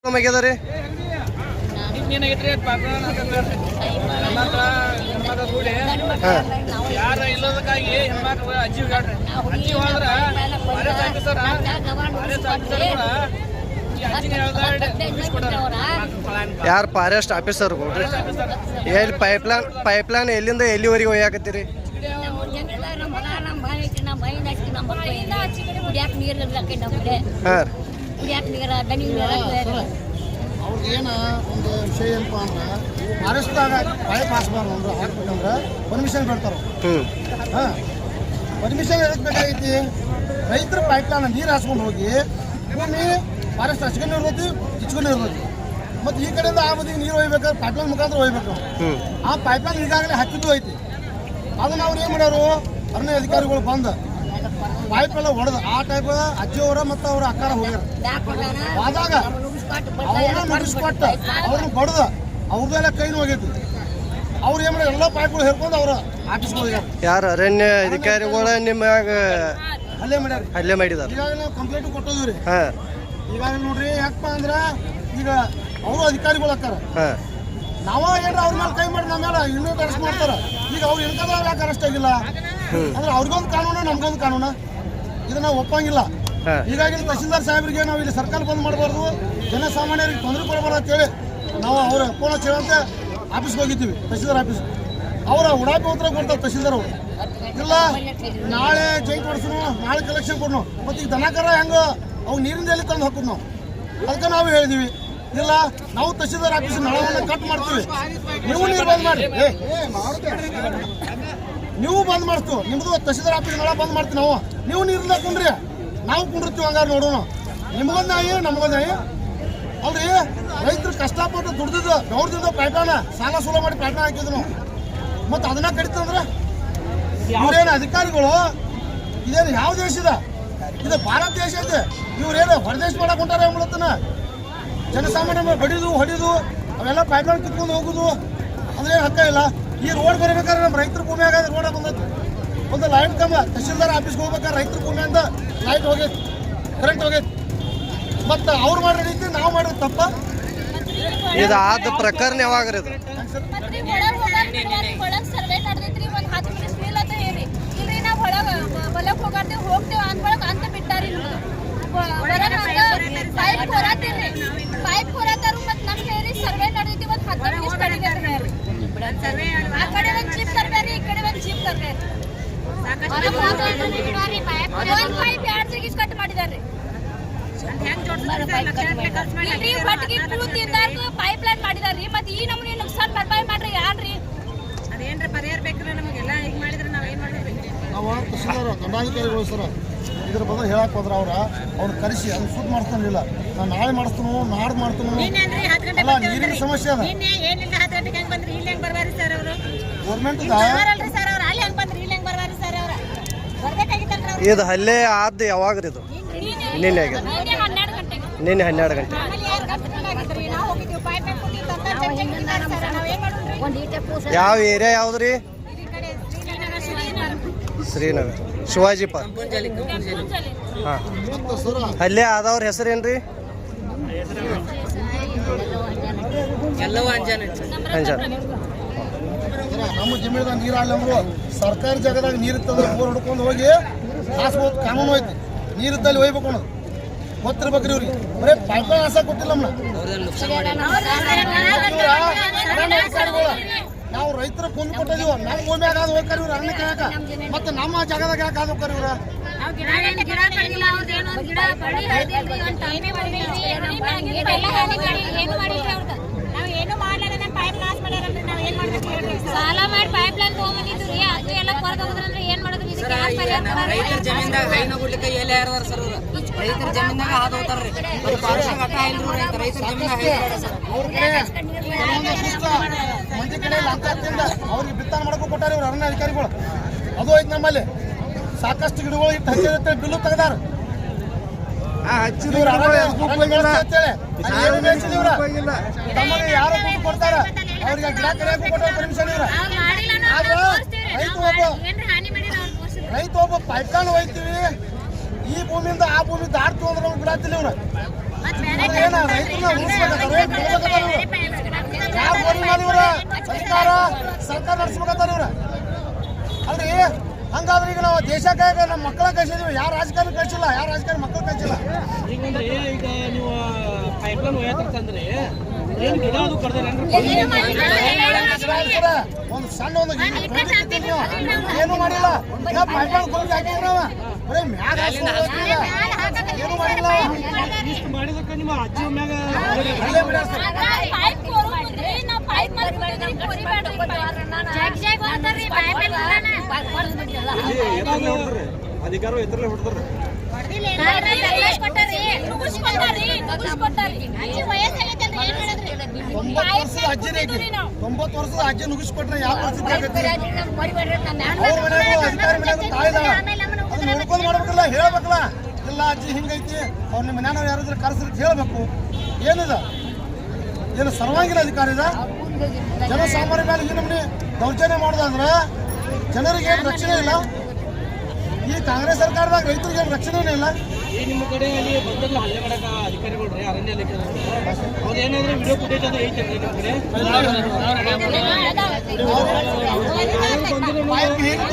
ನಮಗೆದರಿ ಯಾರ ಇಲ್ಲದಕ್ಕಾಗಿ ಹೆಣ್ಮಕ್ಳು ಅಜ್ಜಿ ಅಜ್ಜಿ ಹೋದ್ರ ಯಾರು ಫಾರೆಸ್ಟ್ ಆಫೀಸರ್ಗಳು ಎಲ್ಲಿ ಪೈಪ್ಲೈನ್ ಎಲ್ಲಿಂದ ಎಲ್ಲಿವರೆಗೆ ಒಯ್ಯಾಕತ್ತೀರಿ? ಅವ್ರಿಗೇನು ಒಂದು ವಿಷಯ ಏನಪ್ಪ ಅಂದ್ರೆ ಫಾರೆಸ್ಟ್ದಾಗ ಪೈಪ್ ಹಾಸ್ಬಾರ್ದು ಅಂದ್ರೆ ಹಾಕ್ಬೇಕಂದ್ರೆ ಪರ್ಮಿಷನ್ ಕೊಡ್ತಾರೆ. ಹಾಂ, ಪರ್ಮಿಷನ್ ಎದಕ್ಕೆ ಬೇಕಾಗೈತಿ? ರೈತರು ಪೈಪ್ಲೈನ್ ನೀರು ಹಾಸ್ಕೊಂಡು ಹೋಗಿ ಭೂಮಿ ಫಾರೆಸ್ಟ್ ಹಚ್ಕೊಂಡು ಇರ್ತೈತಿ, ಇಚ್ಕೊಂಡು ಇರ್ತೈತಿ. ಮತ್ತು ಈ ಕಡೆಯಿಂದ ಆ ಬದಿಗೆ ನೀರು ಒಯ್ಬೇಕಾದ್ರೆ ಪೈಪ್ಲೈನ್ ಮುಖಾಂತರ ಒಯ್ಬೇಕು. ಆ ಪೈಪ್ಲೈನ್ ಈಗಾಗಲೇ ಹಾಕಿದ್ದು ಐತಿ. ಅದನ್ನು ಅವ್ರು ಏನು ಮಾಡ್ಯಾರು, ಅರಣ್ಯ ಅಧಿಕಾರಿಗಳು ಬಂದು ಪೈಪ್ ಎಲ್ಲ ಹೊಡೆದು ಆ ಟೈಪ್ ಅಜ್ಜಿಯವರ ಮತ್ತು ಅವ್ರ ಅಕ್ಕಾರ ಹೋಗ್ಯಾರ. ಆದಾಗ ಅವ್ರನ್ನ ನೋಟಿಸ್ಕೊಟ್ಟ ಅವ್ರನ್ನ ಬಡ್ದ ಅವ್ರದ್ದೆಲ್ಲ ಕೈನೂ ಹೋಗೈತಿ. ಅವ್ರು ಏನು ಮಾಡ್ಯಾರ, ಎಲ್ಲ ಪೈಪ್ಗಳು ಹೇರ್ಕೊಂಡು ಅವ್ರ ಆಫೀಸ್ಗೆ ಹೋಗ್ಯಾರ. ಯಾರು ಅರಣ್ಯ ಅಧಿಕಾರಿಗಳು ನಿಮ್ಮಾಗ ಹಲ್ಲೆ ಮಾಡಿದಾರೆ? ಈಗಾಗಲೇ ನಾವು ಕಂಪ್ಲೇಂಟ್ ಕೊಟ್ಟೋದ್ವಿ ರೀ. ಹಾಂ, ಈಗಾಗಲೇ ನೋಡ್ರಿ ಯಾಕಪ್ಪ ಅಂದ್ರೆ ಈಗ ಅವರು ಅಧಿಕಾರಿಗಳು ಹಾಕಾರ, ನಾವ ಏನ್ರ ಅವ್ರ ಮೇಲೆ ಕೈ ಮಾಡಿ ನಮ್ಮ ಮೇಲೆ ಇನ್ನೂ ಅರೆಸ್ಟ್ ಮಾಡ್ತಾರ. ಈಗ ಅವ್ರು ಇಳ್ಕದವ್ರು ಯಾಕೆ ಅರೆಸ್ಟ್ ಆಗಿಲ್ಲ ಅಂದ್ರೆ ಅವ್ರಿಗೊಂದು ಕಾನೂನು ನಮ್ಗೊಂದು ಕಾನೂನು, ಇದನ್ನ ಒಪ್ಪಂಗಿಲ್ಲ. ಹೀಗಾಗಿ ತಹಸೀಲ್ದಾರ್ ಸಾಹೇಬ್ರಿಗೆ ನಾವು ಇಲ್ಲಿ ಸರ್ಕಾರ ಬಂದ್ ಮಾಡಬಾರ್ದು, ಜನಸಾಮಾನ್ಯರಿಗೆ ತೊಂದರೆ ಕೊಡಬಾರ್ದು ಅಂತೇಳಿ ನಾವು ಅವ್ರ ಫೋನ್ ಹಚ್ಚೇವಂತೆ ಆಫೀಸ್ಗೆ ಹೋಗಿದ್ದೀವಿ, ತಹಸೀಲ್ದಾರ್ ಆಫೀಸ್. ಅವರ ಉಡಾಪಿ ಉತ್ತರ ಕೊಡ್ತಾರೆ ತಹಸೀಲ್ದಾರ್ ಅವರು. ಇಲ್ಲ ನಾಳೆ ಜೈಟ್ ಹೊಡ್ಸೋನು, ನಾಳೆ ಕಲೆಕ್ಷನ್ ಕೊಡ್ನು, ಮತ್ತು ಈಗ ದನಕರ ಹೆಂಗೆ ಅವು ನೀರಿಂದ ಎಲ್ಲಿ ತಂದು ಹಾಕೋದು ನಾವು. ಅದಕ್ಕೆ ನಾವು ಹೇಳಿದೀವಿ, ಇಲ್ಲ ನಾವು ತಹಸೀಲ್ದಾರ್ ಆಫೀಸ್ ನಳವನ್ನು ಕಟ್ ಮಾಡ್ತೀವಿ, ನೀವು ನೀರು ಬಂದ್ ಮಾಡಿ, ನೀವು ಬಂದ್ ಮಾಡ್ತೀವಿ, ನಿಮ್ದು ತಹಸೀಲ್ದಾರ್ ಆಫೀಸ್ ನಳ ಬಂದ್ ಮಾಡ್ತೀವಿ ನಾವು, ನೀವು ನೀರಿಂದ ಕುಂಡ್ರಿ, ನಾವು ಕುಂಡಿರ್ತೀವಿ. ಹಂಗಾರೆ ನೋಡೋಣ, ನಿಮ್ಗೊಂದು ನಾಯಿ ನಮಗೊಂದು ನಾಯಿ ಅವ್ರಿ. ರೈತರು ಕಷ್ಟಪಟ್ಟು ದುಡ್ದಿದ್ದು ಗೌರದಿಂದ ಪೈಪಾನ ಸಾಲ ಸೂಲ ಮಾಡಿ ಪೈಪಾನ ಹಾಕಿದ್ರು ನಾವು, ಮತ್ತು ಅದನ್ನ ಕಡಿತಂದ್ರೆ ಇವ್ರೇನು ಅಧಿಕಾರಿಗಳು, ಇದೇನು ಯಾವ ದೇಶದ ಇದು? ಭಾರತ ದೇಶ ಐತೆ. ಇವ್ರೇನು ಹೊರದೇಶ ಮಾಡಕ್ ಹೊಂಟಾರ ಮೂಲತನ ಜನಸಾಮಾನ್ಯ ಬಡಿದು ಹೊಡಿದು ಅವೆಲ್ಲ ಪೈಪ್ಲೈನ್ ಕಿತ್ಕೊಂಡು ಹೋಗುದು ಅಂದ್ರೆ ಹಕ್ಕ ಇಲ್ಲ. ಈ ರೋಡ್ ಬರಬೇಕಾದ್ರೆ ನಮ್ಮ ರೈತರ ಭೂಮಿ ಆಗಾದ್ರೆ ರೋಡ್ ಬಂದೈತಿ, ಒಂದು ಲೈಟ್ ಕಂಬ ತಹಸೀಲ್ದಾರ್ ಆಫೀಸ್ಗೆ ಹೋಗ್ಬೇಕಾದ್ರೆ ರೈತರ ಭೂಮಿಯಿಂದ ಲೈಟ್ ಹೋಗೈತಿ, ಕರೆಂಟ್ ಹೋಗೈತಿ. ಮತ್ತು ಅವ್ರು ಮಾಡೋ ರೀತಿ ನಾವು ಮಾಡೋದು ತಪ್ಪ. ಇದು ಆದ ಪ್ರಕರಣ ಯಾವಾಗ ಇದು? ಪೈಪ್ಲೈನ್ ಮಾಡಿದಾರ್ರಿ, ಮತ್ತೆ ಈ ನಮೂನಿ ನುಕ್ಸಾನ್ ಭರ್ಪಾಯಿ ಮಾಡ್ರಿ ಯಾರ್ರಿ? ಅದೇನ್ರ ಪರಿಹಾರ ಬೇಕ್ರಿ ನಮಗೆಲ್ಲ ಈಗ ಮಾಡಿದ್ರೆ ನಾವ್ ಏನ್ ಮಾಡಿದ್ರಿ? ನಾವು ತಹಸೀಲ್ದಾರ್ ದಂಡಾಧಿಕಾರಿಗಳು ಸರ್ ಇದ್ರ ಬಗ್ಗೆ ಹೇಳಕ್ ಹೋದ್ರ ಅವ್ರು ಕರೆಸಿ ಅದನ್ನ ಸುದ್ದಿ ಮಾಡಿಸ್ತಾನಿಲ್ಲ. ನಾನು ನಾಳೆ ಮಾಡಿಸ್ತಾನು, ನಾಡ್ದು ಮಾಡ್ತಾನು. ಅಲ್ಲ, ನೀರಿನ ಸಮಸ್ಯೆ ಅದ. ಗೌರ್ಮೆಂಟ್ ಇದು ಹಲ್ಲೆ ಆದ ಯಾವಾಗ್ರಿ ಇದು? ನಿನ್ನೆ ಆಗ್ಯದ, ನಿನ್ನೆ 12 ಗಂಟೆ. ಯಾವ ಏರಿಯಾ ಯಾವ್ದ್ರಿ? ಶ್ರೀನಗರ, ಶಿವಾಜಿ ಪಾರ್ಕ್. ಹಾಂ, ಹಲ್ಲೆ ಆದವ್ರ ಹೆಸರೇನ್ರಿ? ಅಂಜನ್. ನಮ್ಮ ಜಮೀನ್ದಾಗ ನೀರು ಆಡ್ಲಂದ್ರು ಸರ್ಕಾರಿ ಜಾಗದಾಗ ನೀರು ಇತ್ತಂದ್ರೆ ಬೋರ್ ಹೊಡ್ಕೊಂಡು ಹೋಗಿ ಹಾಸ್ಬೋದು, ಕಾನೂನು ಐತಿ. ನೀರಿದ್ದಲ್ಲಿ ಒಯ್ಬೇಕು ಅನ್ನೋದು ಗೊತ್ತಿರ್ಬೇಕ್ರಿ ಇವ್ರಿಗೆ. ಬರೀ ಪೈಪ್ಲೈನ್ ಹಾಸಕ್ ಕೊಟ್ಟಿಲ್ಲ ನಾವು ರೈತರ ಕುಂದು ಕೊಟ್ಟಿದೀವ. ನಮ್ಮ ಭೂಮಿಯಾಗ ಅದು ಹೋಗ್ತಾರೆ ಇವ್ರು ಅರಣ್ಯ ಕಾಯಕ, ಮತ್ತು ನಮ್ಮ ಜಾಗದಾಗ ಯಾಕೆ ಅದು ಹೋಗ್ತಾರೆ ಇವ್ರ? ಸಾಲ ಮಾಡಿ ಪೈಪ್ಲೈನ್ ತಗೊಂಡ್ಬಂದಿದ್ರಿ, ಅದು ಎಲ್ಲ ಹೊರದೋದ್ರಂದ್ರೆ ಏನ್ ಮಾಡೋದು? ರೈತರ ಜಮೀನ್ದಾಗ ಹೈನ ಗುಡ್ಲಿಕ್ಕೆ ಎಲ್ಲಿ ಯಾರದಾರ ಸರ್? ರೈತರ ಜಮೀನ್ದಾಗ ಹಾದು ಹೋಗ್ತಾರ್ರಿ, ರೈತರ ಜಮೀನಾಗ ಮಂದಿ ಕಡೆ ಲಂಚದಿಂದ ಅವ್ರಿಗೆ ಬಿತ್ತನೆ ಮಾಡಕ್ಕೂ ಕೊಟ್ಟಾರ ಇವ್ರು ಅರಣ್ಯ ಅಧಿಕಾರಿಗಳು. ಅದು ಐತಿ ನಮ್ಮಲ್ಲಿ. ಸಾಕಷ್ಟು ಗಿಡಗಳು ಇಟ್ಟು ಹಚ್ಚಿರುತ್ತೆ, ಬಿಲ್ಲು ತೆಗ್ದಾರ. ಯಾರು ದುಡ್ಡು ಕೊಡ್ತಾರ ಅವ್ರಿಗೆ ಗಿಡ ಕಡಿಯಕ್ಕೂ ಕೊಟ್ಟಾರ ಪರ್ಮಿಷನ್ ಇವ್ರ. ರೈತ ಒಬ್ಬ ಪೈಪ್ಲೈನ್ ಒಯ್ತೀವಿ, ಈ ಭೂಮಿಯಿಂದ ಆ ಭೂಮಿ ದಾಟ್ತು ಅಂದ್ರೆ ನಮ್ಗೆ ಬಿಡತ್ತಿಲ್ಲ ಇವ್ರ. ಏನ ರೈತರನ್ನ ಉಳಿಸ್ಬೇಕಾದ್ರೆ ಯಾವ ಗೋರಿ ಮಾಡಿ ಇವ್ರ ಸರ್ಕಾರ ನಡೆಸ್ಬೇಕಾಗ್ತಾರ ಇವ್ರ ಅಲ್ರಿ. ಹಂಗಾದ್ರೆ ಈಗ ನಾವು ದೇಶಕ್ಕೆ ನಮ್ಮ ಮಕ್ಕಳ ಕಳ್ಸಿದೀವಿ, ಯಾರು ರಾಜಕಾರಣ ಕಳ್ಸಿಲ್ಲ, ಯಾರು ರಾಜಕಾರಣ ಮಕ್ಕಳು ಕಳ್ಸಿಲ್ಲ. ಈಗಂದ್ರೆ ಈಗ ನೀವು ಪೈಪ್ಲೈನ್ ಹೋಯತ್ತಂದ್ರೆ ಏನು ಗಿಡ ಅದು ಕಡ್ದೇನ್ರಿ? ಒಂದು ಸಣ್ಣ ಒಂದು ಏನು ಮಾಡಿಲ್ಲ. ಈಗ ಪೈಪ್ಲೈನ್ ಗೊಂಡು ಹಾಕಿದ್ರವ ಬರೀ ಮ್ಯಾಗ ಏನು ಮಾಡಿಲ್ಲ. ಇಷ್ಟು ಮಾಡಿದಕ್ಕೆ ನಿಮ್ಮ ಅಜ್ಜಿ ಮ್ಯಾಗ ಅಲ್ಲೇ ಬಿಡ ಸರ್. ಅಧಿಕಾರ ಎತ್ತರಲ್ಲೇ ಹೊಡ್ತಾರೆ. 90 ವರ್ಷದ ಅಜ್ಜಿ ನುಗ್ಗಿಸ್ಕೊಟ್ರೆ ಯಾವ ಪರಿಸ್ಥಿತಿ ಆಗತ್ತೆ? ಅವ್ರ ಮನೆಯಾಗೂ ಅಧಿಕಾರಿ ಮನೆಯಾಗೂ ತಾಯಿದಾಳ, ಅದು ನೋಡ್ಕೊಂಡು ಮಾಡ್ಬೇಕಲ್ಲ, ಹೇಳ್ಬೇಕಲ್ಲ. ಇಲ್ಲ ಅಜ್ಜಿ ಹಿಂಗೈತಿ, ಅವ್ರು ನಿಮ್ಮ ಮನೆಯವ್ರು ಯಾರಾದ್ರೂ ಕರೆಸಿದ್ರೆ ಹೇಳ್ಬೇಕು. ಏನಿದ ಏನು ಸರ್ವಾಂಗೀಣ ಅಧಿಕಾರ ಇದೆ? ಜನಸಾಮಾನ್ಯ ಮೇಲೆ ಈ ನಮ್ಮನೆ ದೌರ್ಜನ್ಯ ಮಾಡೋದಾದ್ರೆ ಜನರಿಗೆ ಏನು ರಕ್ಷಣೆ ಇಲ್ಲ. ಈ ಕಾಂಗ್ರೆಸ್ ಸರ್ಕಾರದಾಗ ರೈತರಿಗೆ ಏನು ರಕ್ಷಣೆನೇ ಇಲ್ಲ. ಈ ನಿಮ್ಮ ಕಡೆ ಅಲ್ಲಿ ಬಂದಲ್ಲ ಹಲ್ಲೆ ಮಾಡಕ ಅಧಿಕಾರಿಗಳು ಅರಣ್ಯ ಇಲಾಖೆ ಅವ್ರೇನಾದ್ರೂ ವಿಡಿಯೋ ಫುಟೇಜ್ ಅದು ಐತೆ ನಿಮ್ಮ ಕಡೆ? ಅವ್ರು ಹೇಗೆ